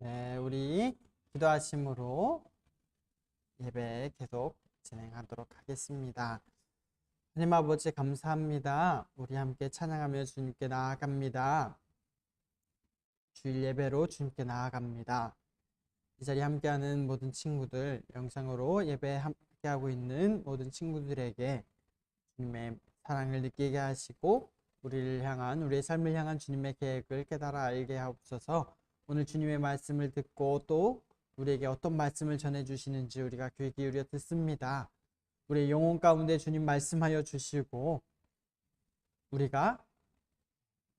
네, 우리 기도하심으로 예배 계속 진행하도록 하겠습니다. 하나님 아버지 감사합니다. 우리 함께 찬양하며 주님께 나아갑니다. 주일 예배로 주님께 나아갑니다. 이 자리에 함께하는 모든 친구들, 영상으로 예배 함께하고 있는 모든 친구들에게 주님의 사랑을 느끼게 하시고 우리의 삶을 향한 주님의 계획을 깨달아 알게 하옵소서. 오늘 주님의 말씀을 듣고 또 우리에게 어떤 말씀을 전해주시는지 우리가 귀 기울여 듣습니다. 우리의 영혼 가운데 주님 말씀하여 주시고 우리가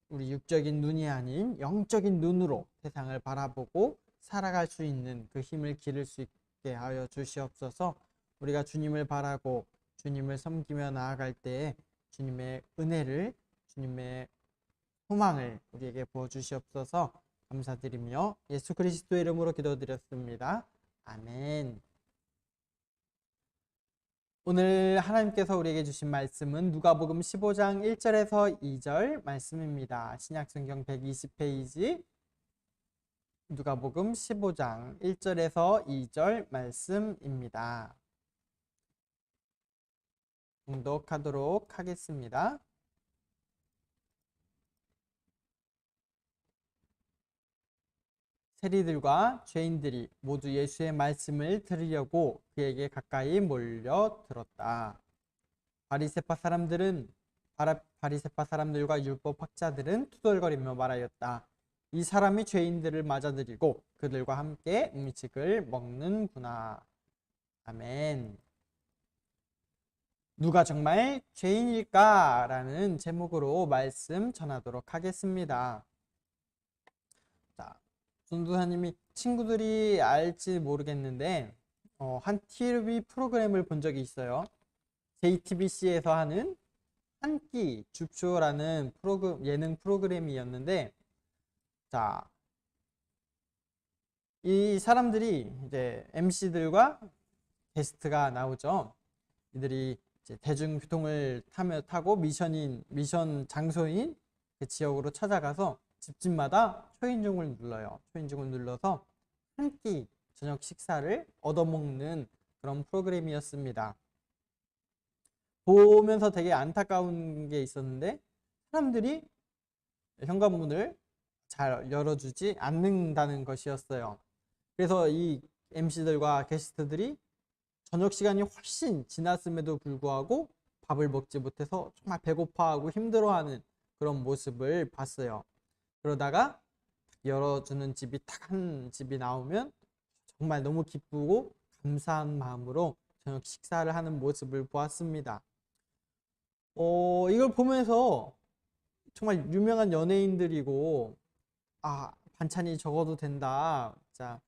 우리 육적인 눈이 아닌 영적인 눈으로 세상을 바라보고 살아갈 수 있는 그 힘을 기를 수 있게 하여 주시옵소서. 우리가 주님을 바라고 주님을 섬기며 나아갈 때에 주님의 은혜를, 주님의 소망을 우리에게 부어주시옵소서. 감사드리며 예수 그리스도의 이름으로 기도드렸습니다. 아멘. 오늘 하나님께서 우리에게 주신 말씀은 누가복음 15장 1절에서 2절 말씀입니다. 신약성경 120페이지 누가복음 15장 1절에서 2절 말씀입니다. 봉독하도록 하겠습니다. 세리들과 죄인들이 모두 예수의 말씀을 들으려고 그에게 가까이 몰려 들었다. 바리새파 사람들과 율법 학자들은 투덜거리며 말하였다. 이 사람이 죄인들을 맞아들이고 그들과 함께 음식을 먹는구나. 아멘. 누가 정말 죄인일까? 라는 제목으로 말씀 전하도록 하겠습니다. 자, 전도사님이 친구들이 알지 모르겠는데 한 TV 프로그램을 본 적이 있어요. JTBC에서 하는 한 끼 줍쇼라는 예능 프로그램이었는데, 자, 이 사람들이 이제 MC들과 게스트가 나오죠. 이들이 이제 대중교통을 타고 미션 장소인 그 지역으로 찾아가서 집집마다 초인종을 눌러요. 초인종을 눌러서 한 끼 저녁 식사를 얻어먹는 그런 프로그램이었습니다. 보면서 되게 안타까운 게 있었는데 사람들이 현관문을 잘 열어주지 않는다는 것이었어요. 그래서 이 MC들과 게스트들이 저녁 시간이 훨씬 지났음에도 불구하고 밥을 먹지 못해서 정말 배고파하고 힘들어하는 그런 모습을 봤어요. 그러다가 열어주는 집이 딱 한 집이 나오면 정말 너무 기쁘고 감사한 마음으로 저녁 식사를 하는 모습을 보았습니다. 이걸 보면서 정말 유명한 연예인들이고 반찬이 적어도 된다. 자,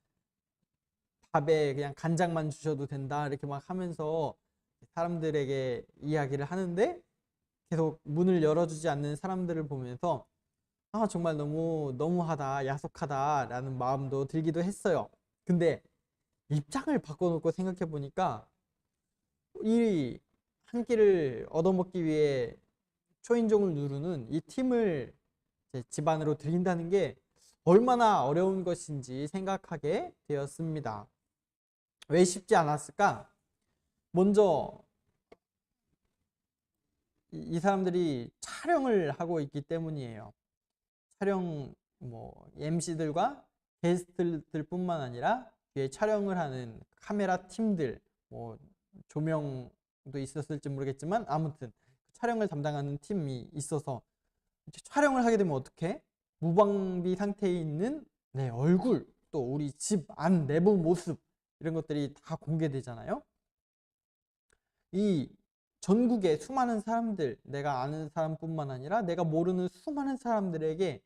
밥에 그냥 간장만 주셔도 된다. 이렇게 막 하면서 사람들에게 이야기를 하는데 계속 문을 열어주지 않는 사람들을 보면서 정말 너무하다, 야속하다 라는 마음도 들기도 했어요. 근데 입장을 바꿔놓고 생각해 보니까 이 한 끼를 얻어먹기 위해 초인종을 누르는 이 팀을 집 안으로 들인다는 게 얼마나 어려운 것인지 생각하게 되었습니다. 왜 쉽지 않았을까? 먼저 이 사람들이 촬영을 하고 있기 때문이에요. MC들과 게스트들 뿐만 아니라 뒤에 촬영을 하는 카메라 팀들, 조명도 있었을지 모르겠지만 아무튼 촬영을 담당하는 팀이 있어서 촬영을 하게 되면 어떻게? 무방비 상태에 있는 내 얼굴, 또 우리 집 안 내부 모습 이런 것들이 다 공개되잖아요. 이 전국의 수많은 사람들, 내가 아는 사람뿐만 아니라 내가 모르는 수많은 사람들에게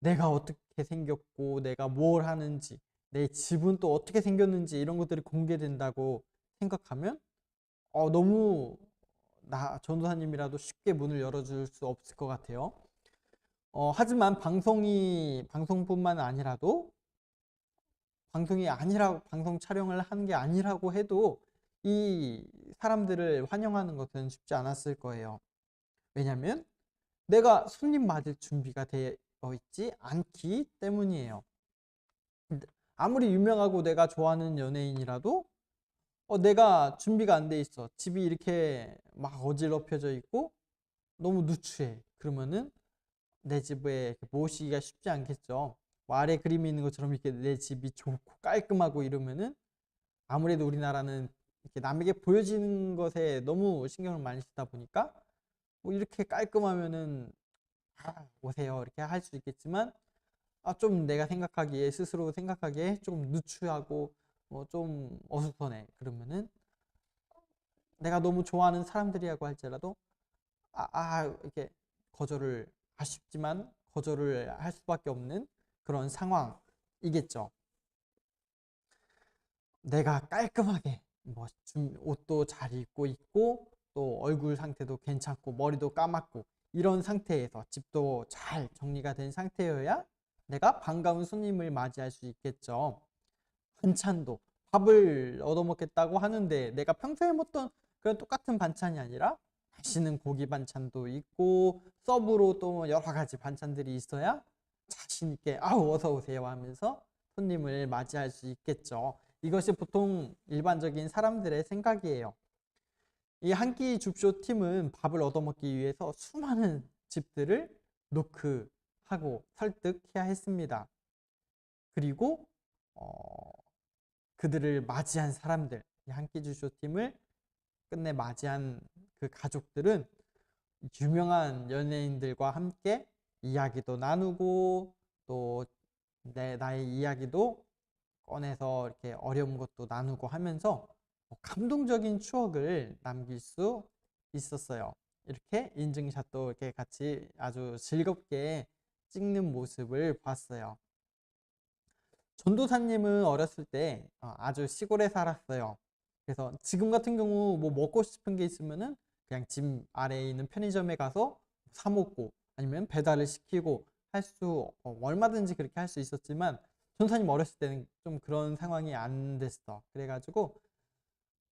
내가 어떻게 생겼고 내가 뭘 하는지, 내 집은 또 어떻게 생겼는지 이런 것들이 공개된다고 생각하면 너무 전도사님이라도 쉽게 문을 열어줄 수 없을 것 같아요. 하지만 방송뿐만 아니라도 방송 촬영을 한 게 아니라고 해도 이 사람들을 환영하는 것은 쉽지 않았을 거예요. 왜냐면 내가 손님 맞을 준비가 되어 있지 않기 때문이에요. 아무리 유명하고 내가 좋아하는 연예인이라도 내가 준비가 안 돼 있어. 집이 이렇게 막 어지럽혀져 있고 너무 누추해. 그러면은 내 집에 모시기가 쉽지 않겠죠. 뭐 아래 그림이 있는 것처럼 이렇게 내 집이 좋고 깔끔하고 이러면은 아무래도 우리나라는 이렇게 남에게 보여지는 것에 너무 신경을 많이 쓰다 보니까 뭐 이렇게 깔끔하면은 오세요 이렇게 할 수 있겠지만 좀 내가 생각하기에 스스로 생각하기에 좀 누추하고 좀 어수선해. 그러면은 내가 너무 좋아하는 사람들이라고 할지라도 이렇게 거절을 아쉽지만 거절을 할 수밖에 없는 그런 상황이겠죠. 내가 깔끔하게 옷도 잘 입고 있고 또 얼굴 상태도 괜찮고 머리도 감았고 이런 상태에서 집도 잘 정리가 된 상태여야 내가 반가운 손님을 맞이할 수 있겠죠. 반찬도 밥을 얻어먹겠다고 하는데 내가 평소에 먹던 그런 똑같은 반찬이 아니라 맛있는 고기 반찬도 있고 서브로 또 여러 가지 반찬들이 있어야 자신 있게 어서 오세요 하면서 손님을 맞이할 수 있겠죠. 이것이 보통 일반적인 사람들의 생각이에요. 이 한 끼 줍쇼 팀은 밥을 얻어먹기 위해서 수많은 집들을 노크하고 설득해야 했습니다. 그리고 그들을 맞이한 사람들, 이 한 끼 줍쇼 팀을 끝내 맞이한 그 가족들은 유명한 연예인들과 함께 이야기도 나누고 또 나의 이야기도 꺼내서 이렇게 어려운 것도 나누고 하면서 감동적인 추억을 남길 수 있었어요. 이렇게 인증샷도 이렇게 같이 아주 즐겁게 찍는 모습을 봤어요. 전도사님은 어렸을 때 아주 시골에 살았어요. 그래서 지금 같은 경우 뭐 먹고 싶은 게 있으면은 그냥 집 아래에 있는 편의점에 가서 사 먹고 아니면 배달을 시키고 할 수 얼마든지 그렇게 할 수 있었지만 전도사님 어렸을 때는 좀 그런 상황이 안 됐어. 그래가지고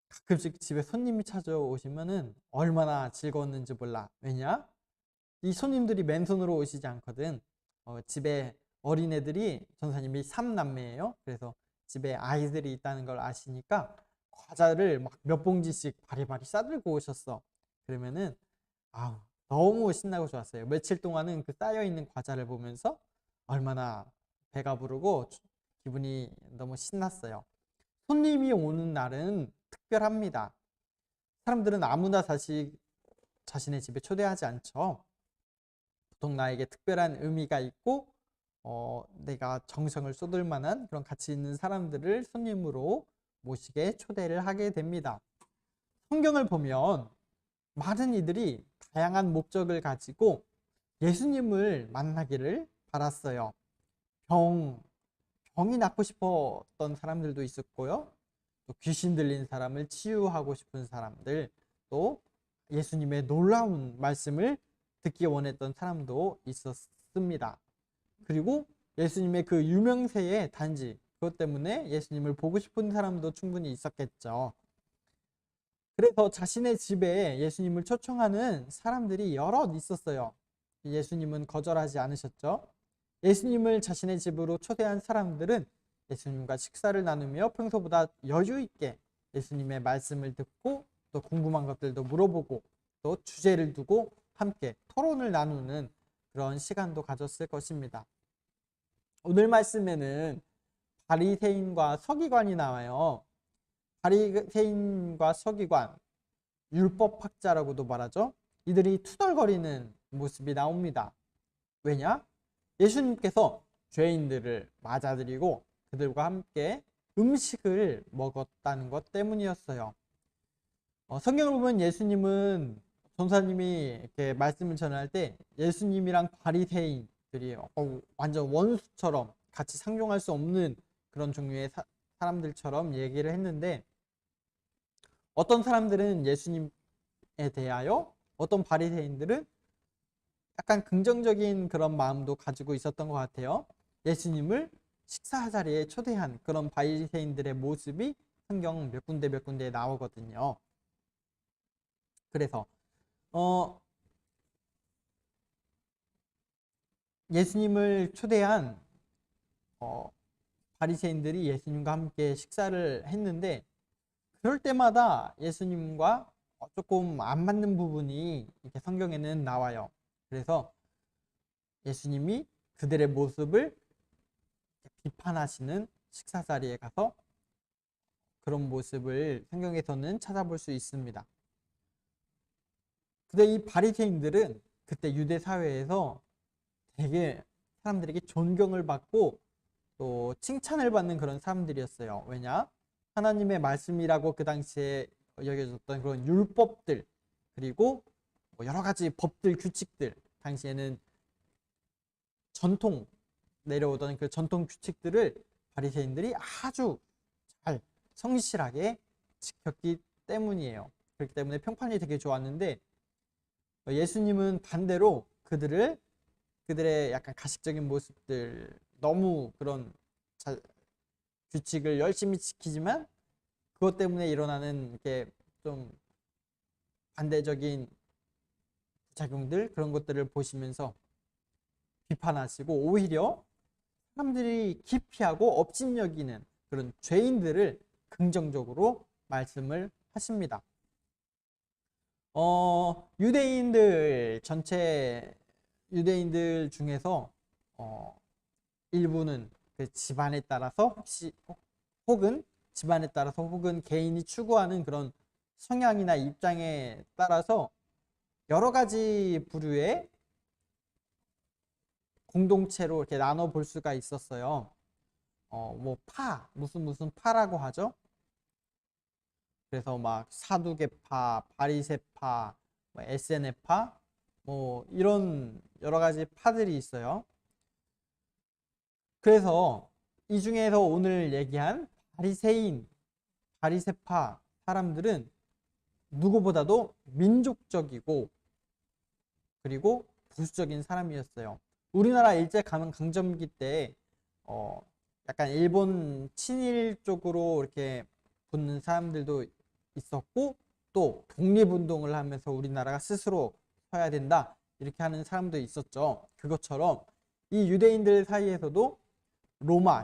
가끔씩 집에 손님이 찾아오시면은 얼마나 즐거웠는지 몰라. 왜냐? 이 손님들이 맨손으로 오시지 않거든. 집에 어린애들이 전사님이 3남매예요. 그래서 집에 아이들이 있다는 걸 아시니까 과자를 막 몇 봉지씩 바리바리 싸들고 오셨어. 그러면은 너무 신나고 좋았어요. 며칠 동안은 그 쌓여있는 과자를 보면서 얼마나 배가 부르고 기분이 너무 신났어요. 손님이 오는 날은 특별합니다. 사람들은 아무나 자신의 집에 초대하지 않죠. 보통 나에게 특별한 의미가 있고 내가 정성을 쏟을 만한 그런 가치 있는 사람들을 손님으로 모시게 초대를 하게 됩니다. 성경을 보면 많은 이들이 다양한 목적을 가지고 예수님을 만나기를 바랐어요. 병이 낫고 싶었던 사람들도 있었고요. 또 귀신 들린 사람을 치유하고 싶은 사람들, 또 예수님의 놀라운 말씀을 듣기 원했던 사람도 있었습니다. 그리고 예수님의 그 유명세의 단지, 그것 때문에 예수님을 보고 싶은 사람도 충분히 있었겠죠. 그래서 자신의 집에 예수님을 초청하는 사람들이 여럿 있었어요. 예수님은 거절하지 않으셨죠. 예수님을 자신의 집으로 초대한 사람들은 예수님과 식사를 나누며 평소보다 여유 있게 예수님의 말씀을 듣고 또 궁금한 것들도 물어보고 또 주제를 두고 함께 토론을 나누는 그런 시간도 가졌을 것입니다. 오늘 말씀에는 바리새인과 서기관이 나와요. 바리새인과 서기관, 율법학자라고도 말하죠. 이들이 투덜거리는 모습이 나옵니다. 왜냐? 예수님께서 죄인들을 맞아들이고 그들과 함께 음식을 먹었다는 것 때문이었어요. 성경을 보면 예수님은 전사님이 이렇게 말씀을 전할 때 예수님이랑 바리새인들이 완전 원수처럼 같이 상종할 수 없는 그런 종류의 사람들처럼 얘기를 했는데 어떤 사람들은 예수님에 대하여 어떤 바리새인들은 약간 긍정적인 그런 마음도 가지고 있었던 것 같아요. 예수님을 식사 자리에 초대한 그런 바리새인들의 모습이 성경 몇 군데 나오거든요. 그래서 예수님을 초대한 바리새인들이 예수님과 함께 식사를 했는데 그럴 때마다 예수님과 조금 안 맞는 부분이 이렇게 성경에는 나와요. 그래서 예수님이 그들의 모습을 비판하시는 식사 자리에 가서 그런 모습을 성경에서는 찾아볼 수 있습니다. 근데 이 바리새인들은 그때 유대 사회에서 되게 사람들에게 존경을 받고 또 칭찬을 받는 그런 사람들이었어요. 왜냐? 하나님의 말씀이라고 그 당시에 여겨졌던 그런 율법들, 그리고 여러 가지 법들, 규칙들, 당시에는 전통 내려오던 그 전통 규칙들을 바리새인들이 아주 잘 성실하게 지켰기 때문이에요. 그렇기 때문에 평판이 되게 좋았는데 예수님은 반대로 그들의 약간 가식적인 모습들, 너무 그런 규칙을 열심히 지키지만 그것 때문에 일어나는 이렇게 좀 반대적인 작용들, 그런 것들을 보시면서 비판하시고 오히려 사람들이 기피하고 업신여기는 그런 죄인들을 긍정적으로 말씀을 하십니다. 유대인들 중에서 일부는 그 집안에 따라서 혹은 집안에 따라서 혹은 개인이 추구하는 그런 성향이나 입장에 따라서 여러 가지 부류의 공동체로 이렇게 나눠 볼 수가 있었어요. 뭐 무슨 파라고 하죠. 그래서 막 사두개파, 바리새파, 뭐 에세네파, 뭐 이런 여러 가지 파들이 있어요. 그래서 이 중에서 오늘 얘기한 바리새파 사람들은 누구보다도 민족적이고 그리고 보수적인 사람이었어요. 우리나라 일제강점기 때 약간 일본 친일 쪽으로 이렇게 붙는 사람들도 있었고 또 독립운동을 하면서 우리나라가 스스로 서야 된다 이렇게 하는 사람도 있었죠. 그것처럼 이 유대인들 사이에서도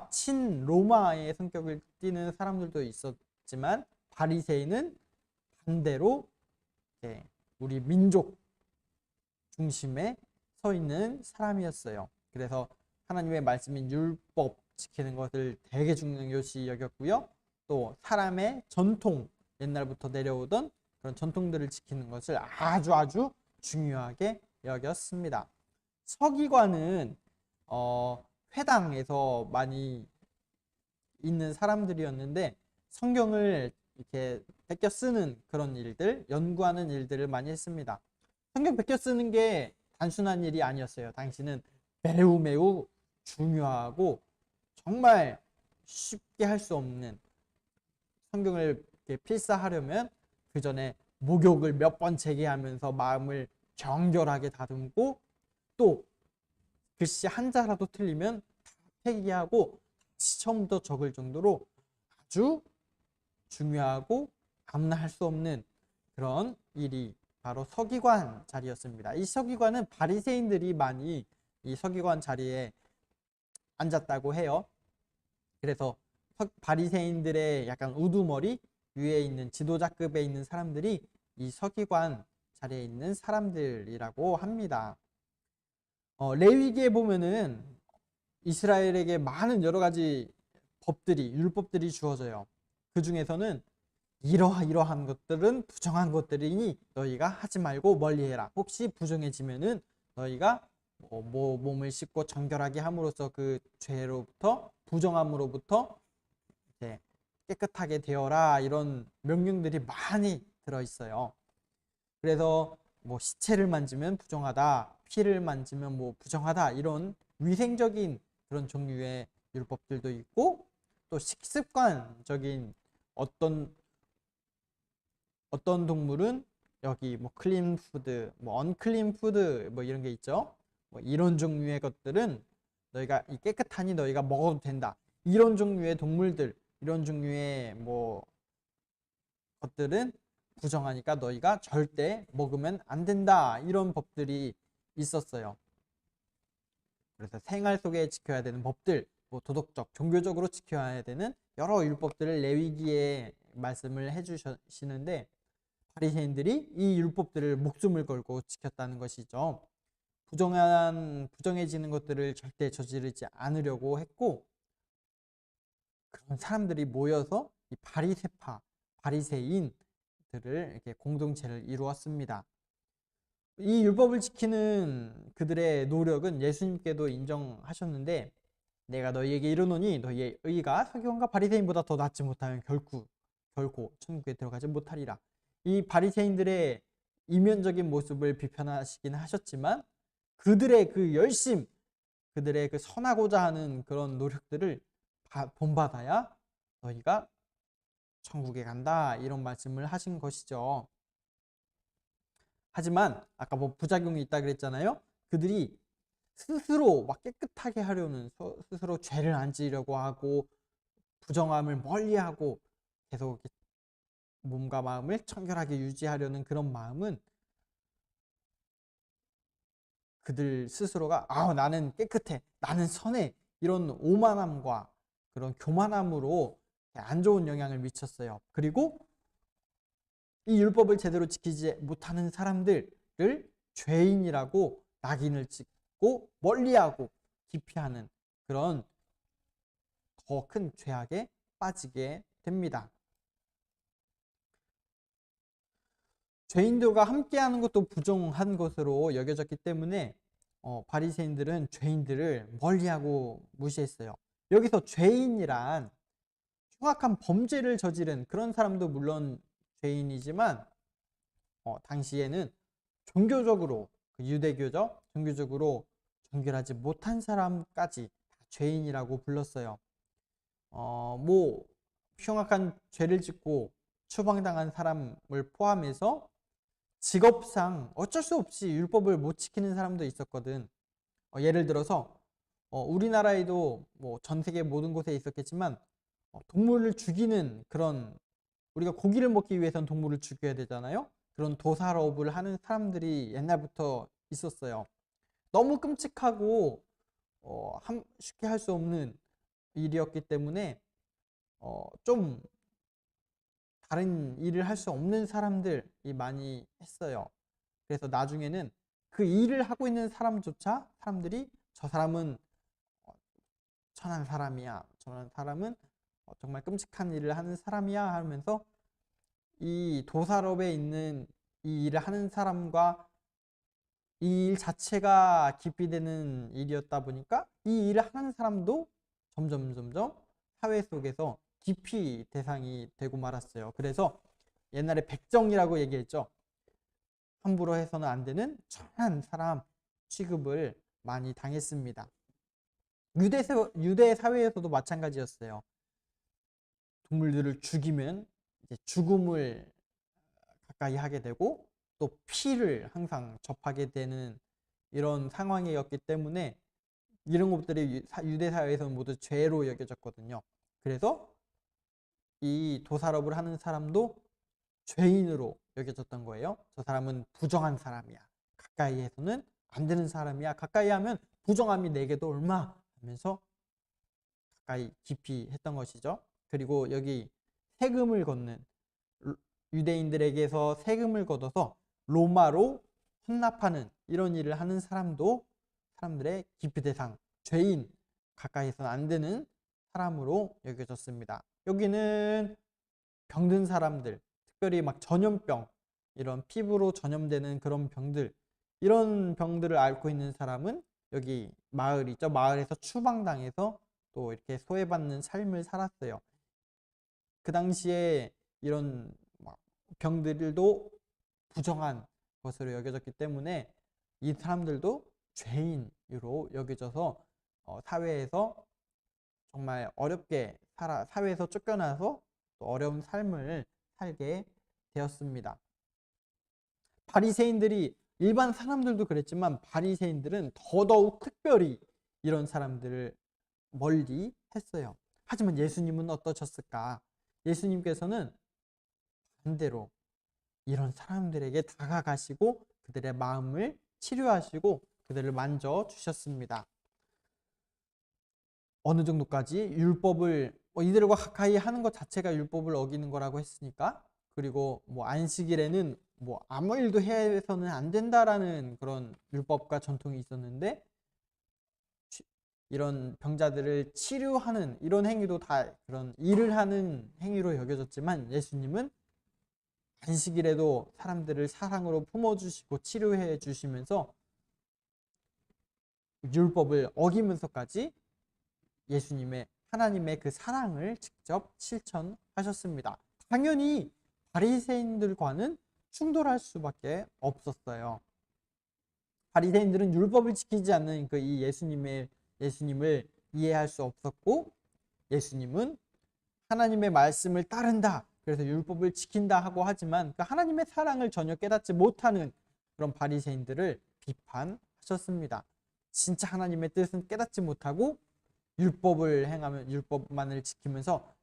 친로마의 성격을 띠는 사람들도 있었지만 바리새인은 반대로 우리 민족 중심에 서 있는 사람이었어요. 그래서 하나님의 말씀인 율법 지키는 것을 되게 중요시 여겼고요. 또 사람의 전통, 옛날부터 내려오던 그런 전통들을 지키는 것을 아주 중요하게 여겼습니다. 서기관은 회당에서 많이 있는 사람들이었는데 성경을 이렇게 베껴 쓰는 그런 일들, 연구하는 일들을 많이 했습니다. 성경 베껴 쓰는 게 단순한 일이 아니었어요. 당시는 매우 중요하고 정말 쉽게 할 수 없는, 성경을 필사하려면 그 전에 목욕을 몇 번 재개하면서 마음을 정결하게 다듬고 또 글씨 한자라도 틀리면 다 폐기하고 처음부터 적을 정도로 아주 중요하고 아무나 할 수 없는 그런 일이 바로 서기관 자리였습니다. 이 서기관은 바리새인들이 많이 이 서기관 자리에 앉았다고 해요. 그래서 바리새인들의 약간 우두머리 위에 있는 지도자급에 있는 사람들이 이 서기관 자리에 있는 사람들이라고 합니다. 레위기에 보면은 이스라엘에게 많은 여러 가지 율법들이 주어져요. 그 중에서는 이러한 것들은 부정한 것들이니 너희가 하지 말고 멀리해라. 혹시 부정해지면은 너희가 몸을 씻고 정결하게 함으로써 그 죄로부터, 부정함으로부터 깨끗하게 되어라, 이런 명령들이 많이 들어있어요. 그래서 뭐 시체를 만지면 부정하다, 피를 만지면 뭐 부정하다, 이런 위생적인 그런 종류의 율법들도 있고, 또 식습관적인 어떤 동물은 여기 뭐 클린 푸드, 뭐 언클린 푸드, 뭐 이런 게 있죠. 뭐 이런 종류의 것들은 너희가 깨끗하니 너희가 먹어도 된다. 이런 종류의 동물들, 이런 종류의 뭐 것들은 부정하니까 너희가 절대 먹으면 안 된다. 이런 법들이 있었어요. 그래서 생활 속에 지켜야 되는 법들, 뭐 도덕적, 종교적으로 지켜야 되는 여러 율법들을 레위기에 말씀을 해주시는데 바리새인들이 이 율법들을 목숨을 걸고 지켰다는 것이죠. 부정해지는 것들을 절대 저지르지 않으려고 했고 그런 사람들이 모여서 이 바리새인들을 이렇게 공동체를 이루었습니다. 이 율법을 지키는 그들의 노력은 예수님께도 인정하셨는데 내가 너희에게 이르노니 너희의 의가 서기관과 바리새인보다 더 낫지 못하면 결코 천국에 들어가지 못하리라. 이 바리새인들의 이면적인 모습을 비판하시긴 하셨지만 그들의 그 열심, 그들의 그 선하고자 하는 그런 노력들을 본받아야 너희가 천국에 간다 이런 말씀을 하신 것이죠. 하지만 아까 뭐 부작용이 있다 그랬잖아요. 그들이 스스로 막 깨끗하게 하려는, 스스로 죄를 안 지으려고 하고 부정함을 멀리하고 계속 몸과 마음을 청결하게 유지하려는 그런 마음은 그들 스스로가 나는 깨끗해, 나는 선해 이런 오만함과 그런 교만함으로 안 좋은 영향을 미쳤어요. 그리고 이 율법을 제대로 지키지 못하는 사람들을 죄인이라고 낙인을 찍고 멀리하고 기피하는 그런 더 큰 죄악에 빠지게 됩니다. 죄인들과 함께하는 것도 부정한 것으로 여겨졌기 때문에 바리새인들은 죄인들을 멀리하고 무시했어요. 여기서 죄인이란 흉악한 범죄를 저지른 그런 사람도 물론 죄인이지만 당시에는 종교적으로 유대교적 종교적으로 정결하지 못한 사람까지 다 죄인이라고 불렀어요. 뭐 흉악한 죄를 짓고 추방당한 사람을 포함해서 직업상 어쩔 수 없이 율법을 못 지키는 사람도 있었거든. 예를 들어서 우리나라에도 뭐 전 세계 모든 곳에 있었겠지만 동물을 죽이는 그런, 우리가 고기를 먹기 위해서는 동물을 죽여야 되잖아요. 그런 도살업을 하는 사람들이 옛날부터 있었어요. 너무 끔찍하고 쉽게 할 수 없는 일이었기 때문에 좀 다른 일을 할 수 없는 사람들이 많이 했어요. 그래서 나중에는 그 일을 하고 있는 사람조차 사람들이 저 사람은 천한 사람이야, 저런 사람은 정말 끔찍한 일을 하는 사람이야 하면서 이 도살업에 있는 이 일을 하는 사람과 이 일 자체가 기피되는 일이었다 보니까 이 일을 하는 사람도 점점 사회 속에서 기피 대상이 되고 말았어요. 그래서 옛날에 백정이라고 얘기했죠. 함부로 해서는 안 되는 천한 사람 취급을 많이 당했습니다. 유대 사회에서도 마찬가지였어요. 동물들을 죽이면 이제 죽음을 가까이 하게 되고 또 피를 항상 접하게 되는 이런 상황이었기 때문에 이런 것들이 유대 사회에서는 모두 죄로 여겨졌거든요. 그래서 이 도살업을 하는 사람도 죄인으로 여겨졌던 거예요. 저 사람은 부정한 사람이야, 가까이 해서는 안 되는 사람이야, 가까이 하면 부정함이 내게도 얼마 하면서 가까이 깊이 했던 것이죠. 그리고 여기 세금을 걷는, 유대인들에게서 세금을 걷어서 로마로 헌납하는 이런 일을 하는 사람도 사람들의 기피 대상, 죄인, 가까이서는 안 되는 사람으로 여겨졌습니다. 여기는 병든 사람들, 특별히 막 전염병, 이런 피부로 전염되는 그런 병들, 이런 병들을 앓고 있는 사람은 여기 마을 있죠. 마을에서 추방당해서 또 이렇게 소외받는 삶을 살았어요. 그 당시에 이런 병들도 부정한 것으로 여겨졌기 때문에 이 사람들도 죄인으로 여겨져서 사회에서 정말 어렵게 사회에서 쫓겨나서 또 어려운 삶을 살게 되었습니다. 바리새인들이, 일반 사람들도 그랬지만 바리새인들은 더더욱 특별히 이런 사람들을 멀리 했어요. 하지만 예수님은 어떠셨을까? 예수님께서는 반대로 이런 사람들에게 다가가시고 그들의 마음을 치료하시고 그들을 만져 주셨습니다. 어느 정도까지 율법을 이들과 가까이 하는 것 자체가 율법을 어기는 거라고 했으니까, 그리고 뭐 안식일에는 뭐 아무 일도 해서는 안 된다라는 그런 율법과 전통이 있었는데, 이런 병자들을 치료하는 이런 행위도 다 그런 일을 하는 행위로 여겨졌지만, 예수님은 안식일에도 사람들을 사랑으로 품어주시고 치료해 주시면서 율법을 어기면서까지 예수님의 하나님의 그 사랑을 직접 실천하셨습니다. 당연히 바리새인들과는 충돌할 수밖에 없었어요. 바리새인들은 율법을 지키지 않는 그 이 예수님을 이해할 수 없었고, 예수님은 하나님의 말씀을 따른다, 그래서 율법을 지킨다 하고 하지만 그 하나님의 사랑을 전혀 깨닫지 못하는 그런 바리새인들을 비판하셨습니다. 진짜 하나님의 뜻은 깨닫지 못하고 율법을 행하면 율법만을 지키면서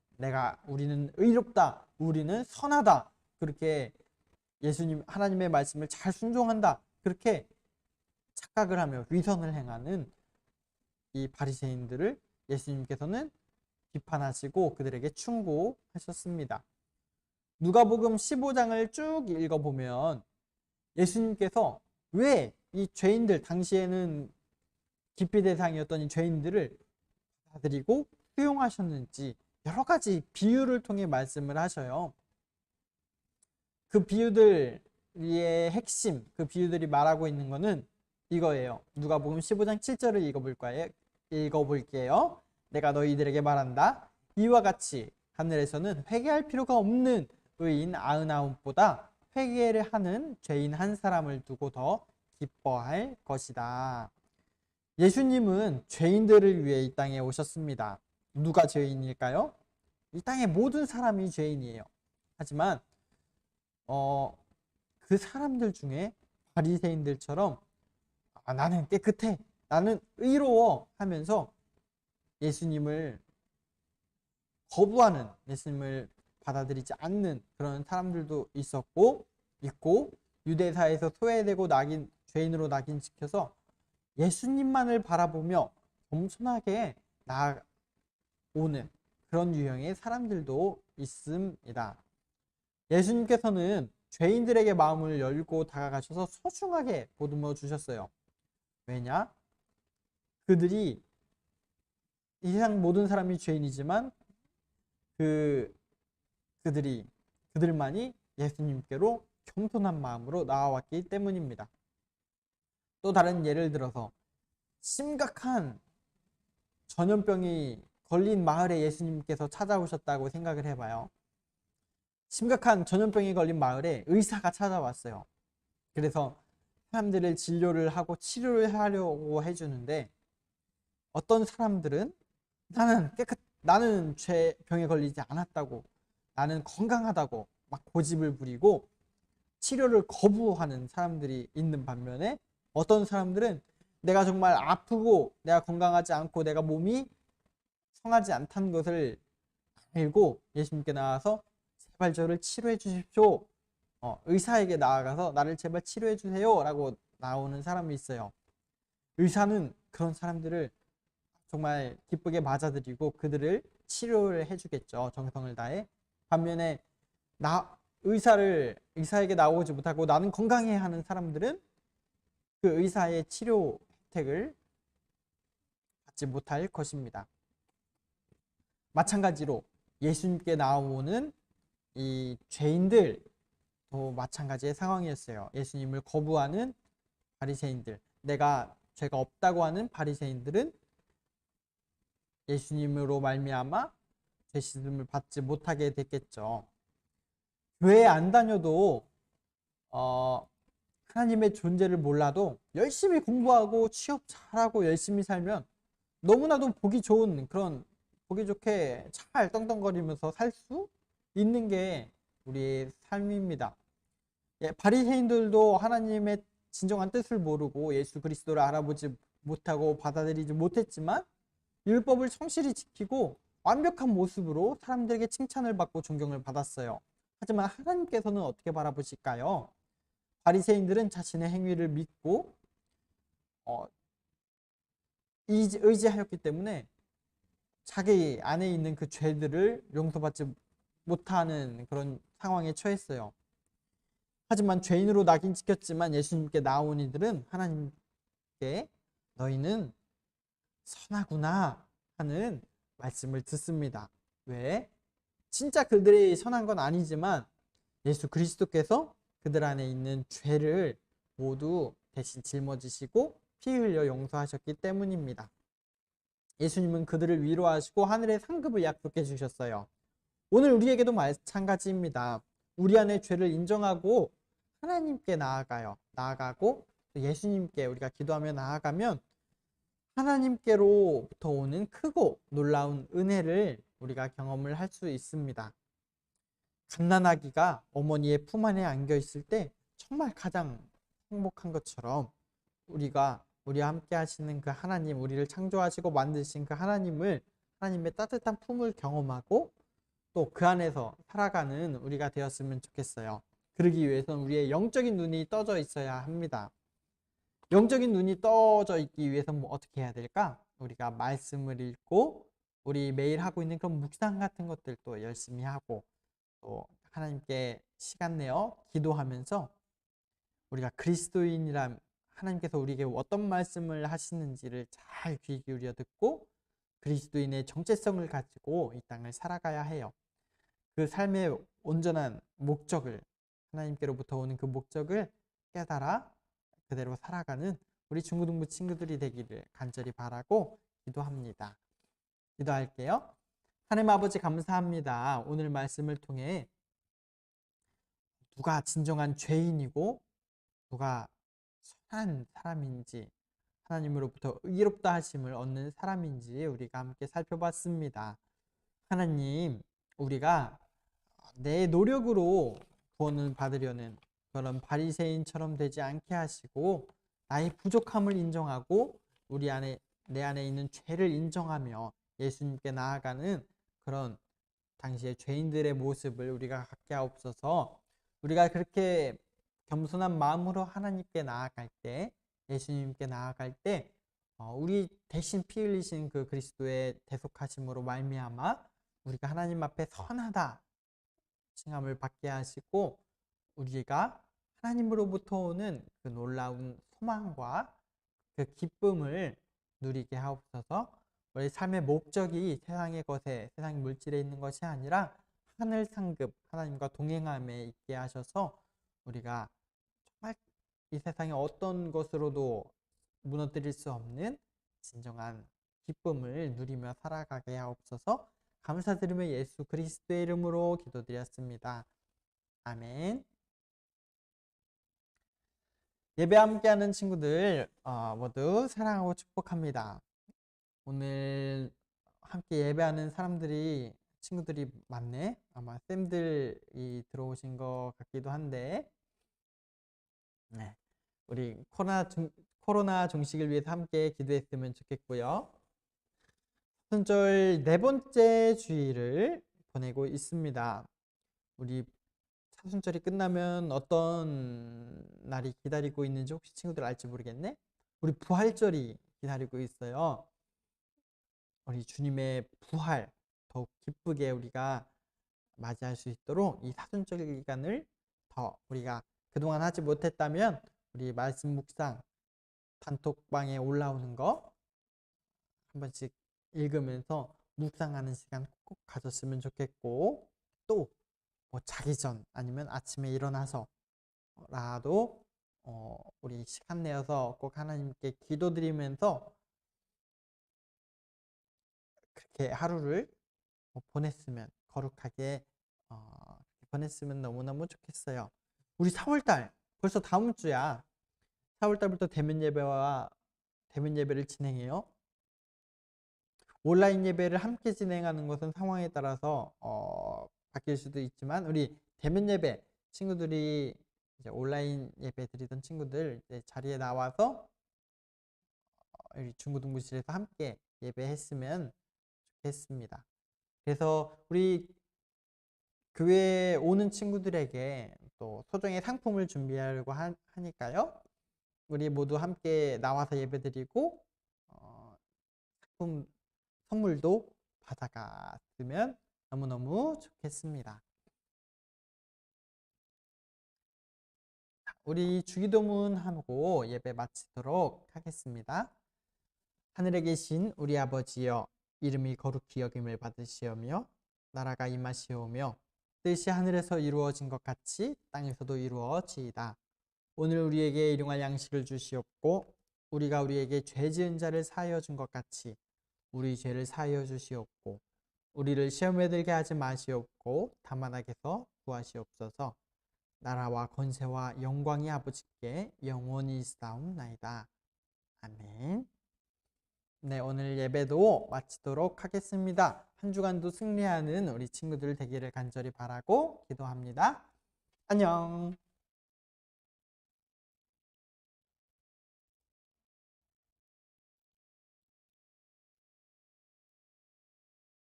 우리는 의롭다, 우리는 선하다, 그렇게 예수님 하나님의 말씀을 잘 순종한다, 그렇게 착각을 하며 위선을 행하는 이 바리새인들을 예수님께서는 비판하시고 그들에게 충고하셨습니다. 누가복음 15장을 쭉 읽어보면 예수님께서 왜 이 죄인들, 당시에는 기피 대상이었던 이 죄인들을 받아들이고 수용하셨는지 여러 가지 비유를 통해 말씀을 하셔요. 그 비유들의 핵심, 그 비유들이 말하고 있는 것은 이거예요. 누가복음 15장 7절을 읽어볼게요. 내가 너희들에게 말한다. 이와 같이 하늘에서는 회개할 필요가 없는 의인 99보다 회개를 하는 죄인 한 사람을 두고 더 기뻐할 것이다. 예수님은 죄인들을 위해 이 땅에 오셨습니다. 누가 죄인일까요? 이 땅의 모든 사람이 죄인이에요. 하지만 그 사람들 중에 바리새인들처럼 나는 깨끗해, 나는 의로워 하면서 예수님을 거부하는, 예수님을 받아들이지 않는 그런 사람들도 있고, 유대사에서 소외되고 죄인으로 낙인시켜서 예수님만을 바라보며 겸손하게 나아오는 그런 유형의 사람들도 있습니다. 예수님께서는 죄인들에게 마음을 열고 다가가셔서 소중하게 보듬어 주셨어요. 왜냐? 그들이 이 세상 모든 사람이 죄인이지만 그들만이 예수님께로 겸손한 마음으로 나아왔기 때문입니다. 또 다른 예를 들어서 심각한 전염병이 걸린 마을에 예수님께서 찾아오셨다고 생각을 해봐요. 심각한 전염병이 걸린 마을에 의사가 찾아왔어요. 그래서 사람들을 진료를 하고 치료를 하려고 해주는데, 어떤 사람들은 나는 병에 걸리지 않았다고, 나는 건강하다고 막 고집을 부리고 치료를 거부하는 사람들이 있는 반면에, 어떤 사람들은 내가 정말 아프고 내가 건강하지 않고 내가 몸이 성하지 않다는 것을 알고 예수님께 나와서 제발 저를 치료해 주십시오, 의사에게 나아가서 나를 제발 치료해 주세요 라고 나오는 사람이 있어요. 의사는 그런 사람들을 정말 기쁘게 맞아들이고 그들을 치료를 해주겠죠, 정성을 다해. 반면에 의사에게 나오지 못하고 나는 건강해 하는 사람들은 그 의사의 치료 혜택을 받지 못할 것입니다. 마찬가지로 예수님께 나오는 이 죄인들도 마찬가지의 상황이었어요. 예수님을 거부하는 바리새인들, 내가 죄가 없다고 하는 바리새인들은 예수님으로 말미암아 죄 씻음을 받지 못하게 됐겠죠. 교회에 안 다녀도 하나님의 존재를 몰라도 열심히 공부하고 취업 잘하고 열심히 살면 너무나도 보기 좋게 잘 떵떵거리면서 살 수 있는 게 우리의 삶입니다. 바리새인들도 하나님의 진정한 뜻을 모르고 예수 그리스도를 알아보지 못하고 받아들이지 못했지만 율법을 성실히 지키고 완벽한 모습으로 사람들에게 칭찬을 받고 존경을 받았어요. 하지만 하나님께서는 어떻게 바라보실까요? 바리새인들은 자신의 행위를 믿고 의지하였기 때문에 자기 안에 있는 그 죄들을 용서받지 못하는 그런 상황에 처했어요. 하지만 죄인으로 낙인 찍혔지만 예수님께 나온 이들은 하나님께 너희는 선하구나 하는 말씀을 듣습니다. 왜? 진짜 그들이 선한 건 아니지만 예수 그리스도께서 그들 안에 있는 죄를 모두 대신 짊어지시고 피 흘려 용서하셨기 때문입니다. 예수님은 그들을 위로하시고 하늘의 상급을 약속해 주셨어요. 오늘 우리에게도 마찬가지입니다. 우리 안에 죄를 인정하고 하나님께 나아가고 예수님께 우리가 기도하며 나아가면 하나님께로부터 오는 크고 놀라운 은혜를 우리가 경험을 할 수 있습니다. 갓난아기가 어머니의 품 안에 안겨 있을 때 정말 가장 행복한 것처럼 우리와 함께 하시는 그 하나님, 우리를 창조하시고 만드신 그 하나님의 따뜻한 품을 경험하고 또 그 안에서 살아가는 우리가 되었으면 좋겠어요. 그러기 위해서는 우리의 영적인 눈이 떠져 있어야 합니다. 영적인 눈이 떠져 있기 위해서는 어떻게 해야 될까? 우리가 말씀을 읽고 우리 매일 하고 있는 그런 묵상 같은 것들도 열심히 하고 또 하나님께 시간 내어 기도하면서 우리가 그리스도인이란 하나님께서 우리에게 어떤 말씀을 하시는지를 잘 귀 기울여 듣고 그리스도인의 정체성을 가지고 이 땅을 살아가야 해요. 그 삶의 온전한 목적을 하나님께로부터 오는 그 목적을 깨달아 그대로 살아가는 우리 중고등부 친구들이 되기를 간절히 바라고 기도합니다. 기도할게요. 하나님 아버지 감사합니다. 오늘 말씀을 통해 누가 진정한 죄인이고 누가 선한 사람인지 하나님으로부터 의롭다 하심을 얻는 사람인지 우리가 함께 살펴봤습니다. 하나님, 우리가 내 노력으로 구원을 받으려는 그런 바리새인처럼 되지 않게 하시고 나의 부족함을 인정하고 내 안에 있는 죄를 인정하며 예수님께 나아가는 그런 당시의 죄인들의 모습을 우리가 갖게 하옵소서. 우리가 그렇게 겸손한 마음으로 하나님께 나아갈 때, 예수님께 나아갈 때 우리 대신 피 흘리신 그 그리스도의 대속하심으로 말미암아 우리가 하나님 앞에 선하다 칭함을 받게 하시고 우리가 하나님으로부터 오는 그 놀라운 소망과 그 기쁨을 누리게 하옵소서. 우리 삶의 목적이 세상의 것에, 세상 물질에 있는 것이 아니라 하늘 상급 하나님과 동행함에 있게 하셔서 우리가 정말 이 세상의 어떤 것으로도 무너뜨릴 수 없는 진정한 기쁨을 누리며 살아가게 하옵소서. 감사드리며 예수 그리스도의 이름으로 기도드렸습니다. 아멘. 예배 함께하는 친구들 모두 사랑하고 축복합니다. 오늘 함께 예배하는 친구들이 많네. 아마 쌤들이 들어오신 것 같기도 한데, 네, 우리 코로나 종식을 위해서 함께 기도했으면 좋겠고요. 사순절 네 번째 주일을 보내고 있습니다. 우리 사순절이 끝나면 어떤 날이 기다리고 있는지 혹시 친구들 알지 모르겠네? 우리 부활절이 기다리고 있어요. 우리 주님의 부활 더욱 기쁘게 우리가 맞이할 수 있도록 이 사순절 기간을 더 우리가 그동안 하지 못했다면 우리 말씀 묵상 단톡방에 올라오는 거 한 번씩 읽으면서 묵상하는 시간 꼭 가졌으면 좋겠고 또 뭐 자기 전 아니면 아침에 일어나서 라도 우리 시간 내어서 꼭 하나님께 기도드리면서 그렇게 하루를 보냈으면 거룩하게 보냈으면 너무너무 좋겠어요. 우리 4월달 벌써 다음 주야. 4월달부터 대면 예배를 진행해요. 온라인 예배를 함께 진행하는 것은 상황에 따라서 바뀔 수도 있지만 우리 대면 예배 친구들이 이제 온라인 예배 드리던 친구들 이제 자리에 나와서 우리 중고등부실에서 함께 예배했으면 좋겠습니다. 그래서 우리 교회에 오는 친구들에게 또 소정의 상품을 준비하려고 하니까요. 우리 모두 함께 나와서 예배드리고 상품 선물도 받아갔으면 너무너무 좋겠습니다. 우리 주기도문 하고 예배 마치도록 하겠습니다. 하늘에 계신 우리 아버지여, 이름이 거룩히 여김을 받으시오며 나라가 임하시오며 뜻이 하늘에서 이루어진 것 같이 땅에서도 이루어지이다. 오늘 우리에게 일용할 양식을 주시옵고 우리가 우리에게 죄 지은 자를 사하여 준 것 같이 우리 죄를 사하여 주시옵고 우리를 시험에 들게 하지 마시옵고 다만 악에서 구하시옵소서. 나라와 권세와 영광이 아버지께 영원히 있사옵나이다. 아멘. 네, 오늘 예배도 마치도록 하겠습니다. 한 주간도 승리하는 우리 친구들 되기를 간절히 바라고 기도합니다. 안녕.